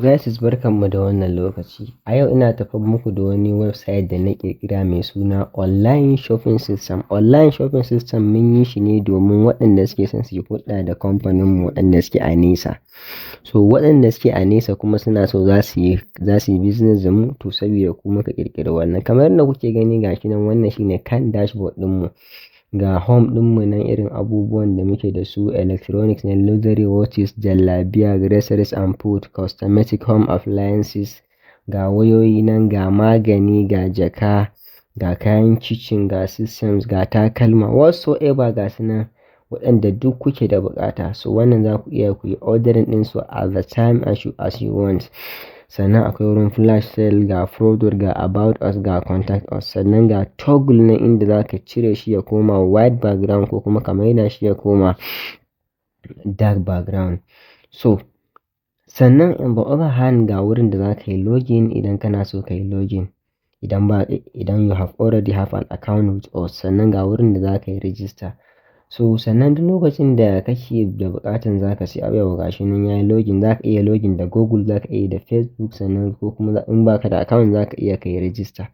Guys, barkanmu da wannan lokaci. A yau ina tafi muku da wani website da na ƙirƙira mai suna Online Shopping System. Online Shopping System mun yi shi ne domin waɗanda suke son su yi hulɗa da kamfaninmu waɗanda suke a nesa. So waɗanda suke a nesa kuma suna so za su yi business da mu, to saboda ku muka ƙirƙiri wannan. Kamar yadda kuke gani gashi nan, wannan shine kan dashboard ɗinmu. Ga home ɗinmu nan, irin abubuwan da muke da su: electronics ne, luxury watches, jallabiya, groceries and food, cosmetic, home appliances. Ga wayoyi nan, ga magani, ga jaka, ga kayan kitchen, ga systems, ga takalma, whatsoever ga su nan waɗanda duk kuke da buƙata. So wannan za ku iya ku yi ordering ɗinsu at the time as you want. Sannan akwai wurin flash sale, ga product, ga about us, ga contact us. Sannan ga toggle nan inda za ka cire shi ya koma white background ko kuma ka maida shi ya koma dark background. So sannan on the other hand, ga wurin da za ka yi login idan kana so ka yi login. Idan you have already have an account with us. Sannan ga wurin da za ka yi register. So sannan duk lokacin da kake da buƙatan za ka siya abu, gashi nan yayi login. Za ka iya login da Google, za ka iya da Facebook, sannan ko kuma in baka da account za ka iya ka yi register.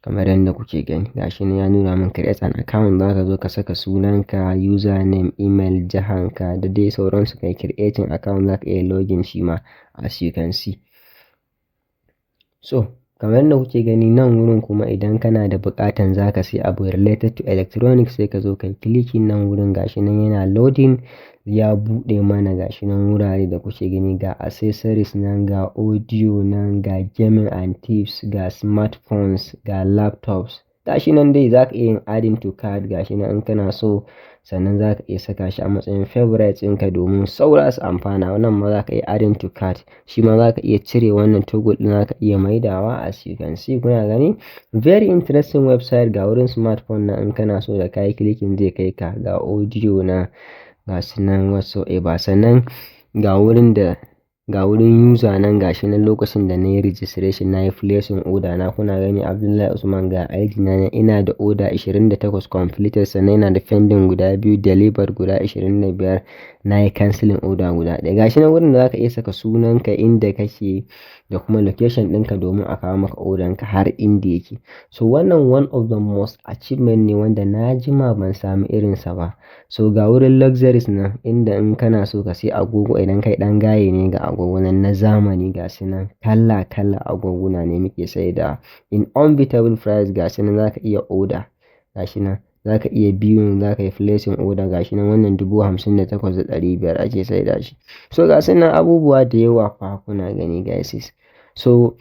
Kamar yadda kuke gani gashi nan ya nuna min create an account. Za ka zo ka saka sunanka, username, email, jahanka da dai sauransu. Kai creating account za ka iya login shi ma as you can see. So kamar yadda kuke gani nan wurin kuma idan kana da buƙatan za ka siya abu related to electronics, sai ka zo kai clicking nan wurin. Gashi nan yana loading, ya buɗe mana gashi nan wurare da kuke gani. Ga accessories nan, ga audio nan, ga gaming and tips, ga smartphones, ga laptops. Gashi nan dai za ka iya yin adding to cart gashi nan in kana so. Sannan za ka iya saka shi a matsayin favorites ɗinka domin saura su amfana. Wannan ma za ka iya adding to cart. Shi ma za ka iya cire wannan toggle ɗin, za ka iya maidawa as you can see. Kuna gani? Very interesting website. Ga wurin smartphone na in kana so da kayi clicking zai kai ka. Ga audio na, ga su nan whatsoever. Sannan ga wurin user nan gashi nan lokacin da na yi registration na yi placing order na. Kuna gani Abdullahi Usman, ga ID na ina da order 28 completed. Sannan ina da pending guda 2, delivered guda 25. Na yi cancelling order guda 1. Gashi nan wurin da za ka iya saka sunanka, inda kake da kuma location ɗinka domin a kawo maka order ka har inda yake. So wannan one of the most achievement ne wanda na jima ban samu irinsa ba. So ga wurin luxuries nan inda in kana so ka siya agogo, idan kai ɗan gaye ne, ga agogo nan na zamani gashi nan kala agoguna ne muke saida in unbeatable price. Gashi nan za ka iya order, gashi nan za ka iya biyun, za ka yi placing order. Gashi nan wannan 58,500 ake saida shi. So gasu nan abubuwa da yawa fa kuna gani guys. So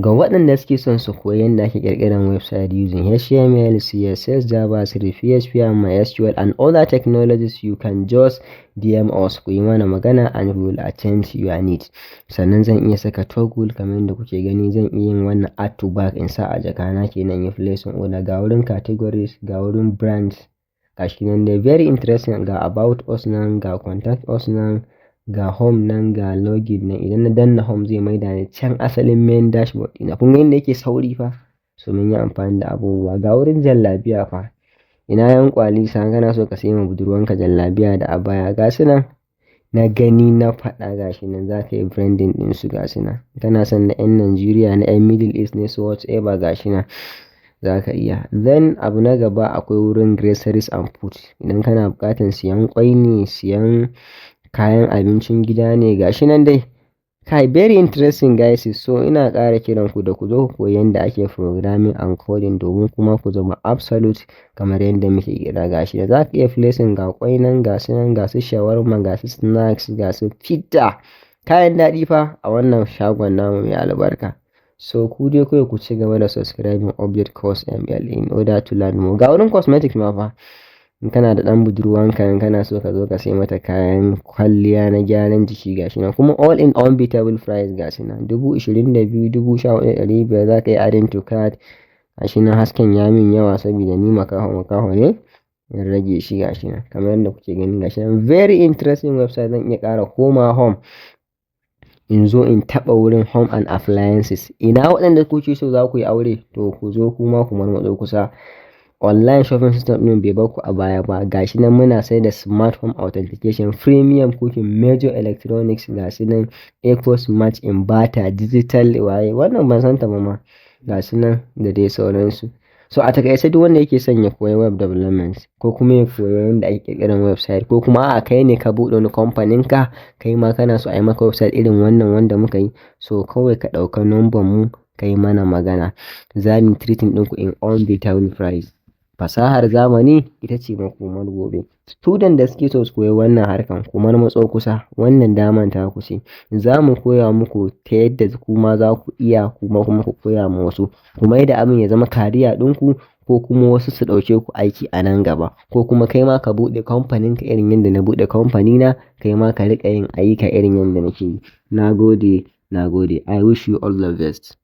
ga waɗanda suke son su koyi yadda ake ƙirƙirar website using HTML, CSS, JavaScript, PHP and MySQL and other technologies, you can just DM us, ku yi mana magana and we will attend to your needs. Sannan zan iya saka toggle kamar yadda kuke gani. Zan iya yin wannan add to bag in sa a jakana kenan, yi placing order. Ga wurin categories, ga wurin brands. Gashi nan dai very interesting. Ga about us nan, ga contact us nan, ga home nan, ga login nan. Idan na danna home zai maida ni can asalin main dashboard ɗina. Kun ga yadda yake sauri fa? So mun yi amfani da abubuwa. Ga wurin jallabiya fa, ina yan kwalisa kana so ka siya ma budurwanka jallabiya da abaya. Gasu nan na gani na faɗa. Gashi nan za ka yi branding ɗinsu. Gasu nan kana son na 'yan Nigeria, na 'yan Middle East ne, so whatever gashi nan za ka iya. Then abu na gaba akwai wurin groceries and food. Idan kana buƙatan siyan ƙwai ne, siyan kayan abincin gida ne, gashi nan dai kai very interesting guys. So ina ƙara kiran ku da ku zo ku koyi yadda ake programming and coding domin kuma ku zama absolute kamar yadda muke kira. Gashi da za ka iya placing ga ƙwai nan, gasu nan, gasu shawarma, gasu snacks, gasu pizza, kayan daɗi fa a wannan shagon namu mai albarka. So ku dai kawai ku ci gaba da subscribing Update Course ML in order to learn more. Ga wurin cosmetics ma fa, in kana da ɗan budurwanka, in kana so ka zo ka sai mata kayan kwalliya na gyaran jiki, gashi nan kuma all in unbeatable price. Gashi nan 22,000, 14,500 za ka yi adding to cart. Gashi nan hasken ya min yawa saboda ni makaho ne, in rage shi. Gashi nan kamar yadda kuke gani. Gashi nan very interesting website. Zan iya ƙara koma home in zo in taɓa wurin home and appliances. Ina waɗanda kuke so za ku yi aure, to ku zo kuma ku marmatso kusa. online shopping system ɗin bai bar ku a baya ba. Gashi nan muna sai da smart home authentication, premium cooking, major electronics, gashi nan eco smart inverter, digital waye wannan ban san ta ba ma, gashi nan da dai sauransu. So a takaice duk wanda yake son ya koyi web development ko kuma ya koyi yadda ake ƙirƙirar website ko kuma a'a kai ne ka buɗe wani kamfanin ka kai ma kana so a yi maka website irin wannan wanda muka yi, so kawai ka ɗauka number mu kai mana magana, za mu treating ɗinku in unbeatable price. Fasahar zamani ita ce makomar gobe. Student da suke so su koyi wannan harkan kuma matso kusa, wannan daman ta ku ce. Za mu koya muku ta yadda kuma za ku iya kuma ku koya ma wasu. Kuma yadda abin ya zama kariya ɗinku ko kuma wasu su ɗauke ku aiki a nan gaba. Ko kuma kai ma ka buɗe kamfanin ka irin yadda na buɗe kamfanina, kai ma ka riƙa yin ayyuka irin yadda nake yi. Na gode, na gode. I wish you all the best.